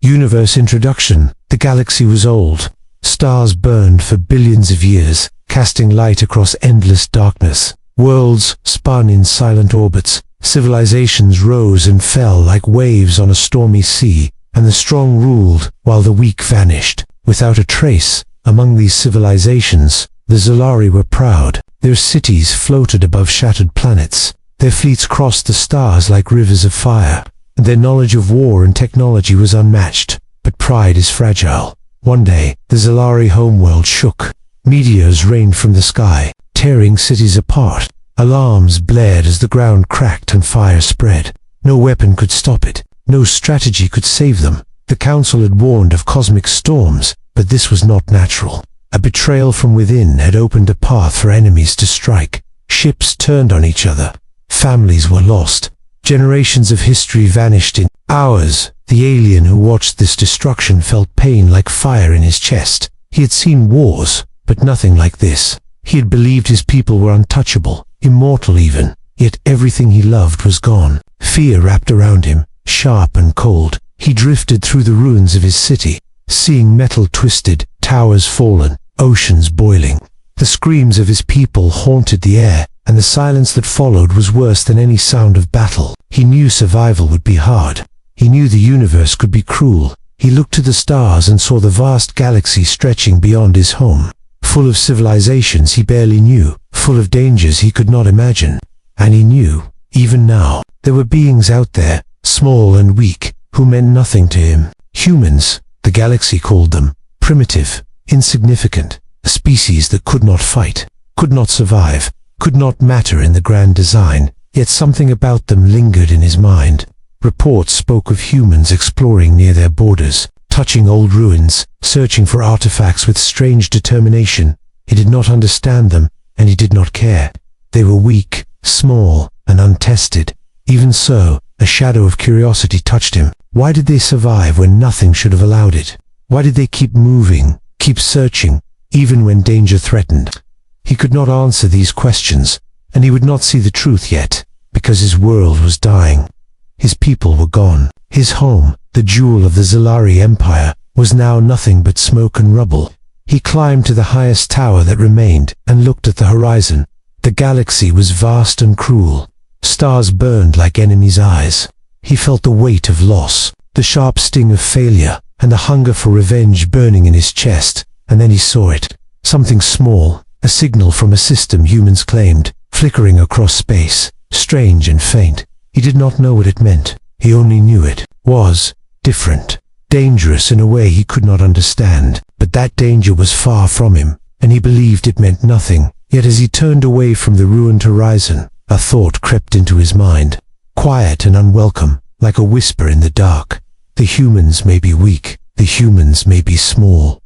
Universe introduction. The galaxy was old. Stars burned for billions of years, casting light across endless darkness. Worlds spun in silent orbits. Civilizations rose and fell like waves on a stormy sea, and the strong ruled while the weak vanished. Without a trace, among these civilizations, the Zolari were proud. Their cities floated above shattered planets. Their fleets crossed the stars like rivers of fire. Their knowledge of war and technology was unmatched, but pride is fragile. One day, the Zolari homeworld shook. Meteors rained from the sky, tearing cities apart. Alarms blared as the ground cracked and fire spread. No weapon could stop it. No strategy could save them. The Council had warned of cosmic storms, but this was not natural. A betrayal from within had opened a path for enemies to strike. Ships turned on each other. Families were lost. Generations of history vanished in hours. The alien who watched this destruction felt pain like fire in his chest. He had seen wars, but nothing like this. He had believed his people were untouchable, immortal even, yet everything he loved was gone. Fear wrapped around him, sharp and cold. He drifted through the ruins of his city, seeing metal twisted, towers fallen, oceans boiling. The screams of his people haunted the air, and the silence that followed was worse than any sound of battle. He knew survival would be hard. He knew the universe could be cruel. He looked to the stars and saw the vast galaxy stretching beyond his home, full of civilizations he barely knew, full of dangers he could not imagine. And he knew, even now, there were beings out there, small and weak, who meant nothing to him. Humans, the galaxy called them, primitive, insignificant, a species that could not fight, could not survive, could not matter in the grand design, yet something about them lingered in his mind. Reports spoke of humans exploring near their borders, touching old ruins, searching for artifacts with strange determination. He did not understand them, and he did not care. They were weak, small, and untested. Even so, a shadow of curiosity touched him. Why did they survive when nothing should have allowed it? Why did they keep moving, keep searching, even when danger threatened? He could not answer these questions, and he would not see the truth yet, because his world was dying. His people were gone. His home, the jewel of the Zolari Empire, was now nothing but smoke and rubble. He climbed to the highest tower that remained and looked at the horizon. The galaxy was vast and cruel. Stars burned like enemies' eyes. He felt the weight of loss, the sharp sting of failure, and the hunger for revenge burning in his chest. And then he saw it. Something small, a signal from a system humans claimed, flickering across space, strange and faint. He did not know what it meant. He only knew it was different, dangerous in a way he could not understand. But that danger was far from him, and he believed it meant nothing. Yet as he turned away from the ruined horizon, a thought crept into his mind, quiet and unwelcome, like a whisper in the dark. The humans may be weak, the humans may be small,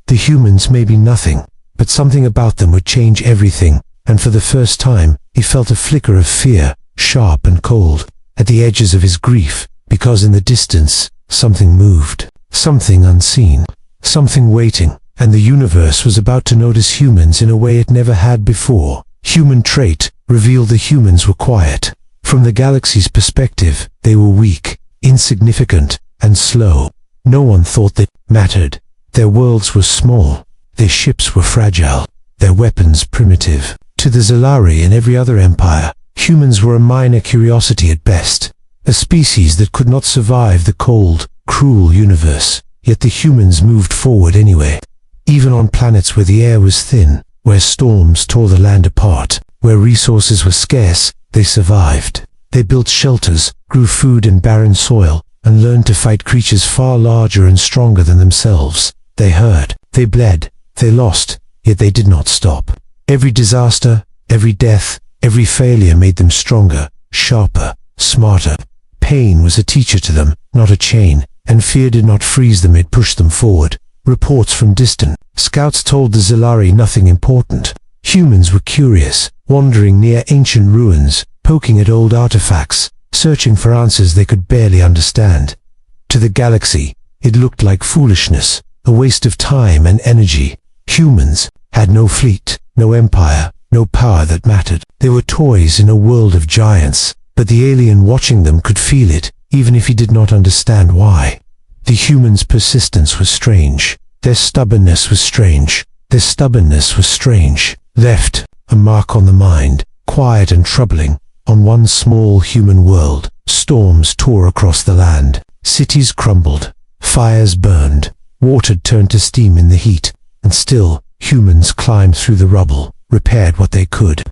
the humans may be nothing, but something about them would change everything. And for the first time, he felt a flicker of fear, sharp and cold, at the edges of his grief, because in the distance, something moved, something unseen, something waiting, and the universe was about to notice humans in a way it never had before. Human trait revealed the humans were quiet. From the galaxy's perspective, they were weak, insignificant, and slow. No one thought they mattered. Their worlds were small, their ships were fragile, their weapons primitive. To the Zolari and every other empire, humans were a minor curiosity at best, a species that could not survive the cold, cruel universe. Yet the humans moved forward anyway. Even on planets where the air was thin, where storms tore the land apart, where resources were scarce, they survived. They built shelters, grew food in barren soil, and learned to fight creatures far larger and stronger than themselves. They hurt, they bled, they lost, yet they did not stop. Every disaster, every death, every failure made them stronger, sharper, smarter. Pain was a teacher to them, not a chain, and fear did not freeze them, it pushed them forward. Reports from distant scouts told the Zolari nothing important. Humans were curious, wandering near ancient ruins, poking at old artifacts, searching for answers they could barely understand. To the galaxy, it looked like foolishness, a waste of time and energy. Humans had no fleet, no empire, no power that mattered. They were toys in a world of giants, but the alien watching them could feel it, even if he did not understand why. The humans' persistence was strange. Their stubbornness was strange. Their stubbornness was strange. Left a mark on the mind, quiet and troubling, on one small human world. Storms tore across the land. Cities crumbled. Fires burned. Water turned to steam in the heat. And still, humans climbed through the rubble, repaired what they could,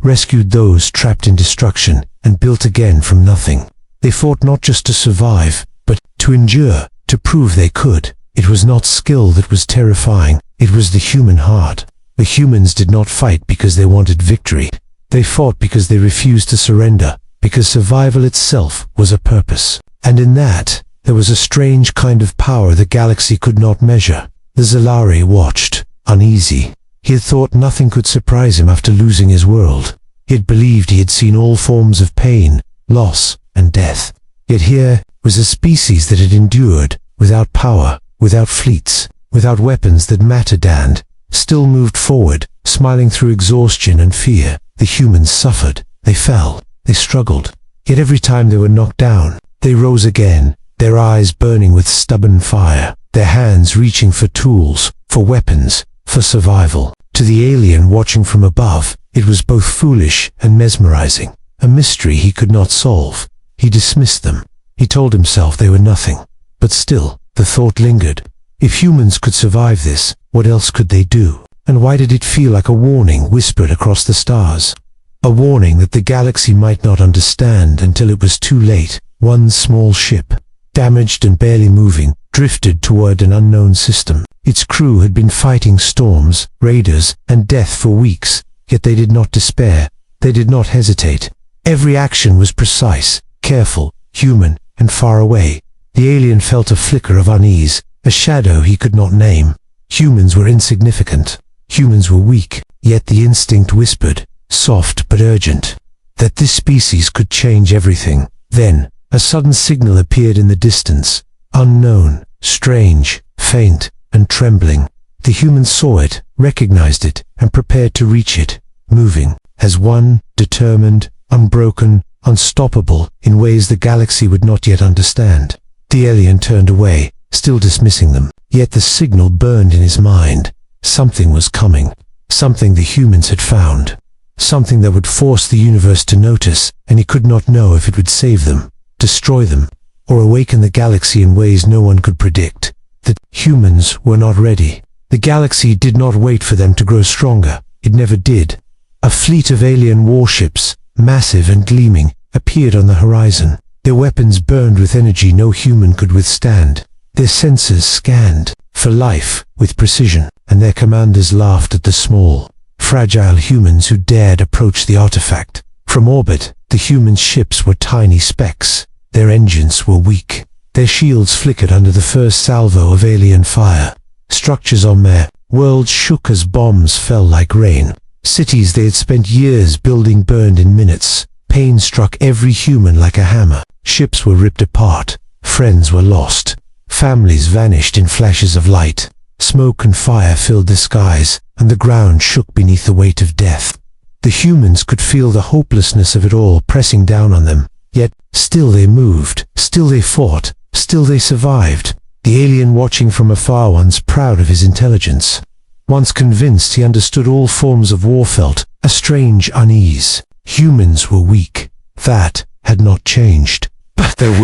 rescued those trapped in destruction, and built again from nothing. They fought not just to survive, but to endure, to prove they could. It was not skill that was terrifying, it was the human heart. The humans did not fight because they wanted victory. They fought because they refused to surrender, because survival itself was a purpose. And in that, there was a strange kind of power the galaxy could not measure. The Zalari watched, uneasy. He had thought nothing could surprise him after losing his world. He had believed he had seen all forms of pain, loss, and death. Yet here was a species that had endured, without power, without fleets, without weapons that mattered and still moved forward, smiling through exhaustion and fear. The humans suffered. They fell. They struggled. Yet every time they were knocked down, they rose again, their eyes burning with stubborn fire, their hands reaching for tools, for weapons, for survival. To the alien watching from above, it was both foolish and mesmerizing, a mystery he could not solve. He dismissed them. He told himself they were nothing. But still, the thought lingered. If humans could survive this, what else could they do? And why did it feel like a warning whispered across the stars? A warning that the galaxy might not understand until it was too late. One small ship, damaged and barely moving, drifted toward an unknown system. Its crew had been fighting storms, raiders, and death for weeks, yet they did not despair. They did not hesitate. Every action was precise, careful, human, and far away. The alien felt a flicker of unease, a shadow he could not name. Humans were insignificant. Humans were weak, yet the instinct whispered, soft but urgent, that this species could change everything. Then, a sudden signal appeared in the distance, unknown, strange, faint, and trembling. The humans saw it, recognized it, and prepared to reach it, moving as one, determined, unbroken, unstoppable, in ways the galaxy would not yet understand. The alien turned away, still dismissing them, yet the signal burned in his mind. Something was coming, something the humans had found, something that would force the universe to notice, and he could not know if it would save them, destroy them, or awaken the galaxy in ways no one could predict. The humans were not ready. The galaxy did not wait for them to grow stronger. It never did. A fleet of alien warships, massive and gleaming, appeared on the horizon. Their weapons burned with energy no human could withstand. Their sensors scanned for life with precision, and their commanders laughed at the small, fragile humans who dared approach the artifact. From orbit, the human ships were tiny specks. Their engines were weak. Their shields flickered under the first salvo of alien fire. Structures on their world shook as bombs fell like rain. Cities they had spent years building burned in minutes. Pain struck every human like a hammer. Ships were ripped apart. Friends were lost. Families vanished in flashes of light. Smoke and fire filled the skies, and the ground shook beneath the weight of death. The humans could feel the hopelessness of it all pressing down on them. Yet, still they moved, still they fought, still they survived. The alien watching from afar, once proud of his intelligence, once convinced he understood all forms of war, felt a strange unease. Humans were weak. That had not changed. But their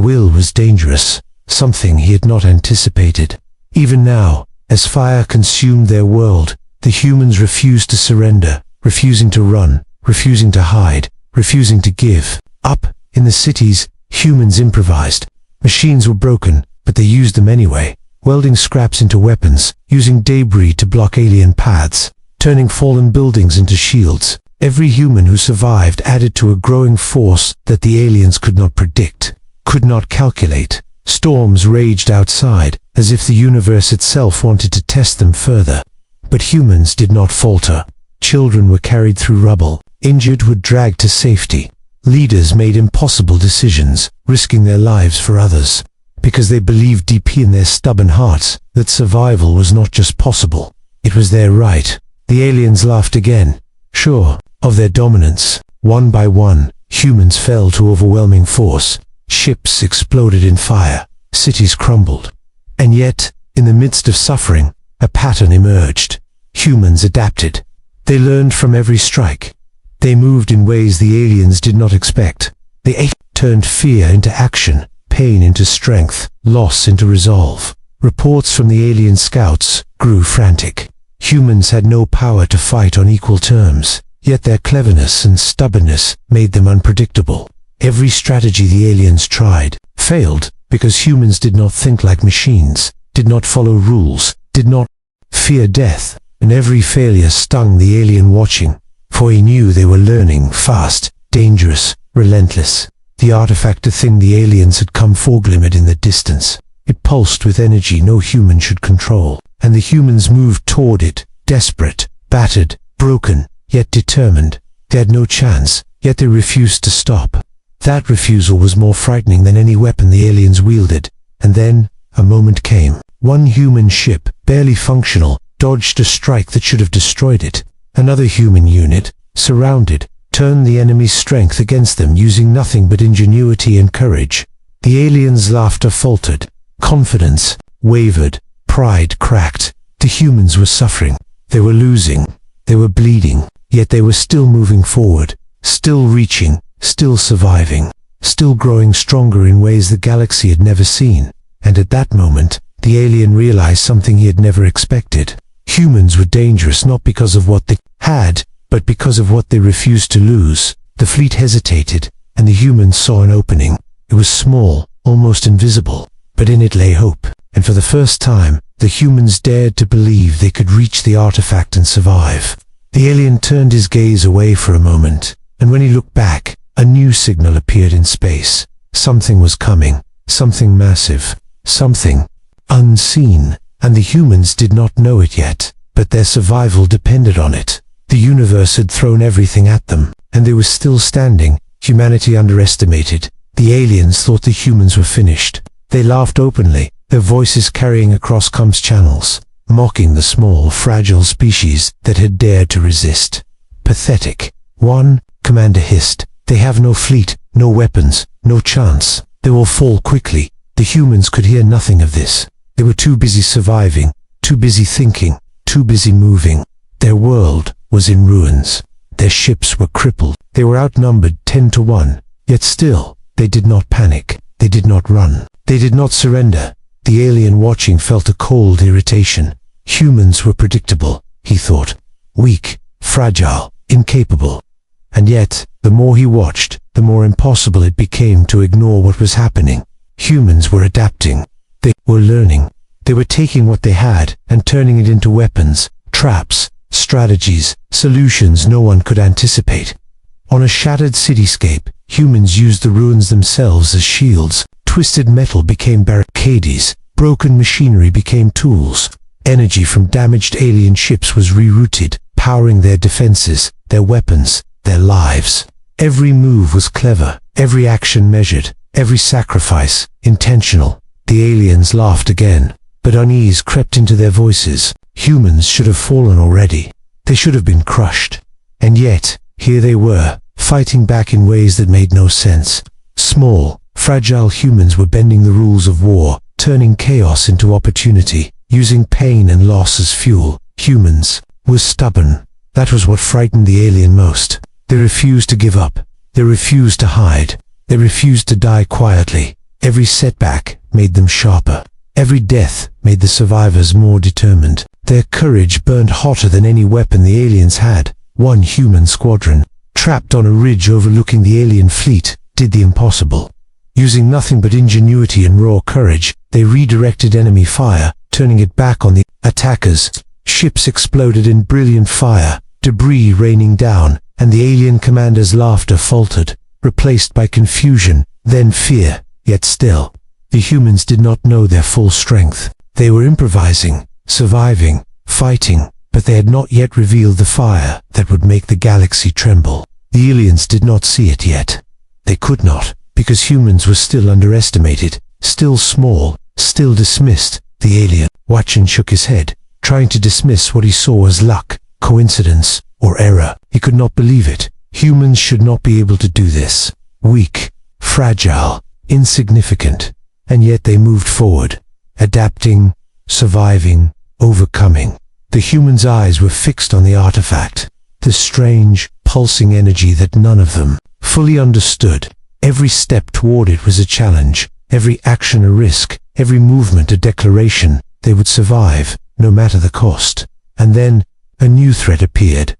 will was dangerous, something he had not anticipated. Even now, as fire consumed their world, the humans refused to surrender, refusing to run, refusing to hide, refusing to give up. In the cities, humans improvised. Machines were broken, but they used them anyway, welding scraps into weapons, using debris to block alien paths, turning fallen buildings into shields. Every human who survived added to a growing force that the aliens could not predict, could not calculate. Storms raged outside, as if the universe itself wanted to test them further. But humans did not falter. Children were carried through rubble. Injured were dragged to safety. Leaders made impossible decisions, risking their lives for others, because they believed deep in their stubborn hearts that survival was not just possible, it was their right. The aliens laughed again, sure of their dominance. One by one, humans fell to overwhelming force. Ships exploded in fire. Cities crumbled. And yet, in the midst of suffering, a pattern emerged. Humans adapted. They learned from every strike. They moved in ways the aliens did not expect. They turned fear into action, pain into strength, loss into resolve. Reports from the alien scouts grew frantic. Humans had no power to fight on equal terms, yet their cleverness and stubbornness made them unpredictable. Every strategy the aliens tried failed because humans did not think like machines, did not follow rules, did not fear death, and every failure stung the alien watching, for he knew they were learning fast, dangerous, relentless. The artifact, a thing the aliens had come for, glimmered in the distance. It pulsed with energy no human should control, and the humans moved toward it, desperate, battered, broken, yet determined. They had no chance, yet they refused to stop. That refusal was more frightening than any weapon the aliens wielded. And then, a moment came. One human ship, barely functional, dodged a strike that should have destroyed it. Another human unit, surrounded, turned the enemy's strength against them using nothing but ingenuity and courage. The aliens' laughter faltered. Confidence wavered. Pride cracked. The humans were suffering. They were losing. They were bleeding. Yet they were still moving forward, still reaching, still surviving, still growing stronger in ways the galaxy had never seen. And at that moment, the alien realized something he had never expected. Humans were dangerous not because of what they had, but because of what they refused to lose. The fleet hesitated, and the humans saw an opening. It was small, almost invisible, but in it lay hope. And for the first time, the humans dared to believe they could reach the artifact and survive. The alien turned his gaze away for a moment, and when he looked back, a new signal appeared in space. Something was coming, something massive, something unseen, and the humans did not know it yet, but their survival depended on it. The universe had thrown everything at them, and they were still standing. Humanity underestimated. The aliens thought the humans were finished. They laughed openly, their voices carrying across comms channels, mocking the small, fragile species that had dared to resist. Pathetic. One commander hissed, "They have no fleet, no weapons, no chance. They will fall quickly." The humans could hear nothing of this. They were too busy surviving, too busy thinking, too busy moving. Their world was in ruins. Their ships were crippled. They were outnumbered 10-1. Yet still, they did not panic. They did not run. They did not surrender. The alien watching felt a cold irritation. Humans were predictable, he thought. Weak, fragile, incapable. And yet, the more he watched, the more impossible it became to ignore what was happening. Humans were adapting. They were learning. They were taking what they had and turning it into weapons, traps, strategies, solutions no one could anticipate. On a shattered cityscape, humans used the ruins themselves as shields. Twisted metal became barricades. Broken machinery became tools. Energy from damaged alien ships was rerouted, powering their defenses, their weapons, their lives. Every move was clever, every action measured, every sacrifice intentional. The aliens laughed again, but unease crept into their voices. Humans should have fallen already. They should have been crushed. And yet, here they were, fighting back in ways that made no sense. Small, fragile humans were bending the rules of war, turning chaos into opportunity, using pain and loss as fuel. Humans were stubborn. That was what frightened the alien most. They refused to give up. They refused to hide. They refused to die quietly. Every setback made them sharper. Every death made the survivors more determined. Their courage burned hotter than any weapon the aliens had. One human squadron, trapped on a ridge overlooking the alien fleet, did the impossible. Using nothing but ingenuity and raw courage, they redirected enemy fire, turning it back on the attackers. Ships exploded in brilliant fire, debris raining down, and the alien commander's laughter faltered, replaced by confusion, then fear. Yet still, the humans did not know their full strength. They were improvising, surviving, fighting, but they had not yet revealed the fire that would make the galaxy tremble. The aliens did not see it yet. They could not, because humans were still underestimated, still small, still dismissed. The alien, watching, shook his head, trying to dismiss what he saw as luck, coincidence, or error. He could not believe it. Humans should not be able to do this. Weak, fragile, insignificant, and yet they moved forward, adapting, surviving, overcoming. The humans' eyes were fixed on the artifact, the strange, pulsing energy that none of them fully understood. Every step toward it was a challenge, every action a risk, every movement a declaration. They would survive, no matter the cost. And then, a new threat appeared.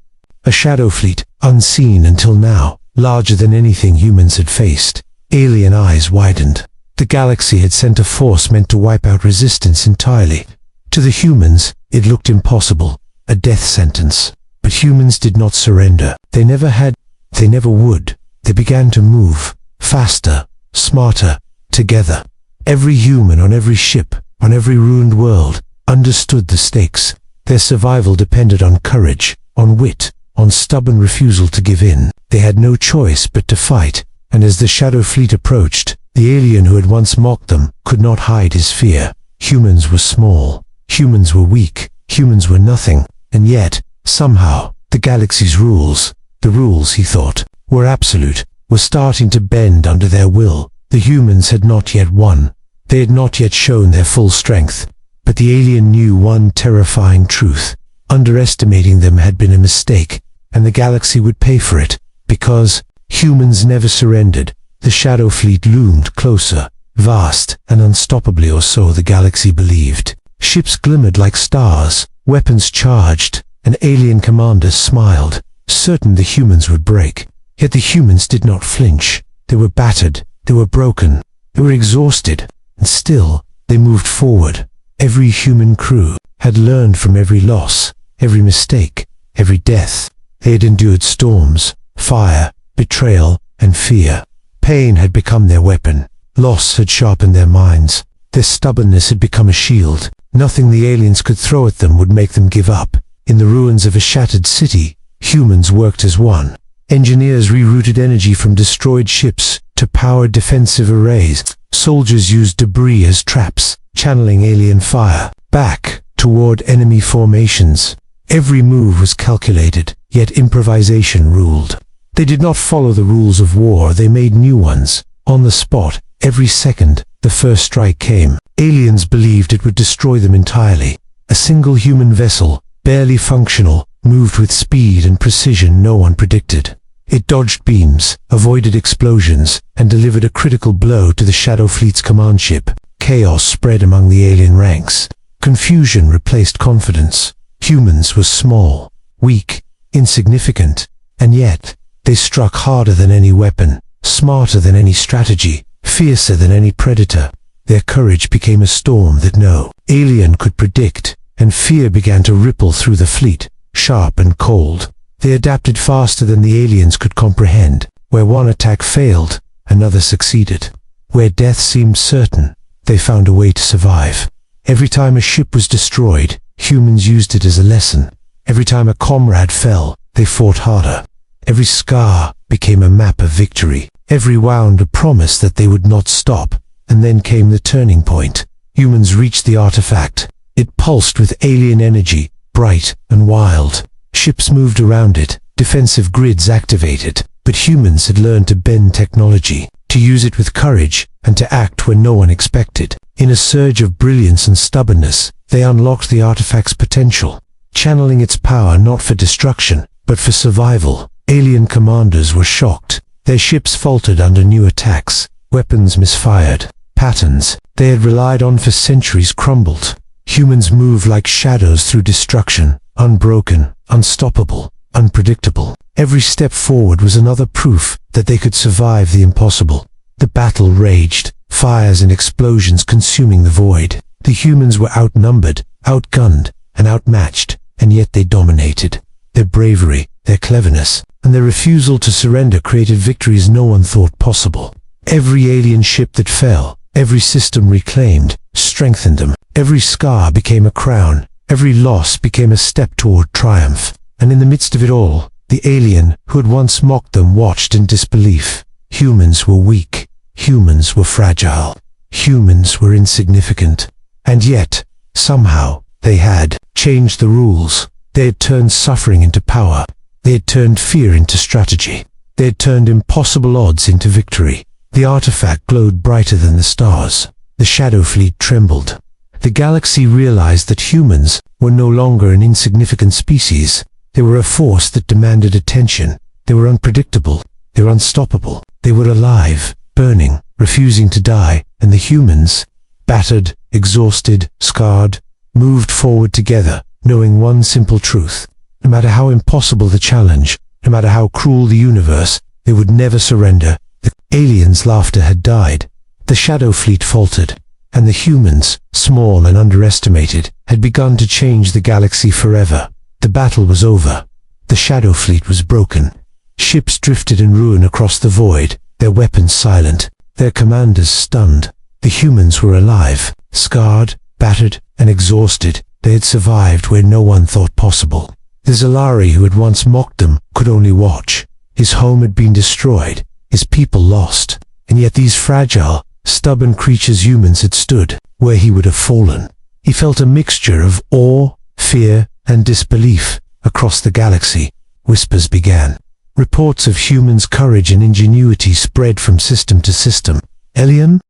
A shadow fleet, unseen until now, larger than anything humans had faced. Alien eyes widened. The galaxy had sent a force meant to wipe out resistance entirely. To the humans, it looked impossible, a death sentence. But humans did not surrender. They never had, they never would. They began to move, faster, smarter, together. Every human on every ship, on every ruined world, understood the stakes. Their survival depended on courage, on wit, on stubborn refusal to give in. They had no choice but to fight, and as the shadow fleet approached, the alien who had once mocked them could not hide his fear. Humans were small, humans were weak, humans were nothing, and yet, somehow, the galaxy's rules, the rules, he thought, were absolute, were starting to bend under their will. The humans had not yet won. They had not yet shown their full strength. But the alien knew one terrifying truth. Underestimating them had been a mistake, and the galaxy would pay for it, because humans never surrendered. The shadow fleet loomed closer, vast and unstoppably, or so the galaxy believed. Ships glimmered like stars, weapons charged, and alien commanders smiled, certain the humans would break. Yet the humans did not flinch. They were battered, they were broken, they were exhausted, and still they moved forward. Every human crew had learned from every loss, every mistake, every death. They had endured storms, fire, betrayal, and fear. Pain had become their weapon. Loss had sharpened their minds. Their stubbornness had become a shield. Nothing the aliens could throw at them would make them give up. In the ruins of a shattered city, humans worked as one. Engineers rerouted energy from destroyed ships to power defensive arrays. Soldiers used debris as traps, channeling alien fire back toward enemy formations. Every move was calculated, yet improvisation ruled. They did not follow the rules of war, they made new ones. On the spot, every second, the first strike came. Aliens believed it would destroy them entirely. A single human vessel, barely functional, moved with speed and precision no one predicted. It dodged beams, avoided explosions, and delivered a critical blow to the Shadow Fleet's command ship. Chaos spread among the alien ranks. Confusion replaced confidence. Humans were small, weak, insignificant, and yet they struck harder than any weapon, smarter than any strategy, fiercer than any predator. Their courage became a storm that no alien could predict, and fear began to ripple through the fleet, sharp and cold. They adapted faster than the aliens could comprehend. Where one attack failed, another succeeded. Where death seemed certain, they found a way to survive. Every time a ship was destroyed, humans used it as a lesson. Every time a comrade fell, they fought harder. Every scar became a map of victory. Every wound a promise that they would not stop. And then came the turning point. Humans reached the artifact. It pulsed with alien energy, bright and wild. Ships moved around it, defensive grids activated. But humans had learned to bend technology, to use it with courage, and to act when no one expected. In a surge of brilliance and stubbornness, they unlocked the artifact's potential, channeling its power not for destruction, but for survival. Alien commanders were shocked. Their ships faltered under new attacks. Weapons misfired. Patterns they had relied on for centuries crumbled. Humans moved like shadows through destruction, unbroken, unstoppable, unpredictable. Every step forward was another proof that they could survive the impossible. The battle raged, fires and explosions consuming the void. The humans were outnumbered, outgunned, and outmatched, and yet they dominated. Their bravery, their cleverness, and their refusal to surrender created victories no one thought possible. Every alien ship that fell, every system reclaimed, strengthened them. Every scar became a crown. Every loss became a step toward triumph. And in the midst of it all, the alien who had once mocked them watched in disbelief. Humans were weak. Humans were fragile. Humans were insignificant. And yet, somehow, they had changed the rules. They had turned suffering into power. They had turned fear into strategy. They had turned impossible odds into victory. The artifact glowed brighter than the stars. The Shadow Fleet trembled. The galaxy realized that humans were no longer an insignificant species. They were a force that demanded attention. They were unpredictable. They were unstoppable. They were alive, burning, refusing to die, and the humans, battered, exhausted, scarred, moved forward together, knowing one simple truth. No matter how impossible the challenge, no matter how cruel the universe, they would never surrender. The aliens' laughter had died. The Shadow Fleet faltered, and the humans, small and underestimated, had begun to change the galaxy forever. The battle was over. The Shadow Fleet was broken. Ships drifted in ruin across the void, their weapons silent, their commanders stunned. The humans were alive, scarred, battered, and exhausted. They had survived where no one thought possible. The Zalari who had once mocked them could only watch. His home had been destroyed, his people lost, and yet these fragile, stubborn creatures humans had stood where he would have fallen. He felt a mixture of awe, fear, and disbelief across the galaxy. Whispers began. Reports of humans' courage and ingenuity spread from system to system. Elian,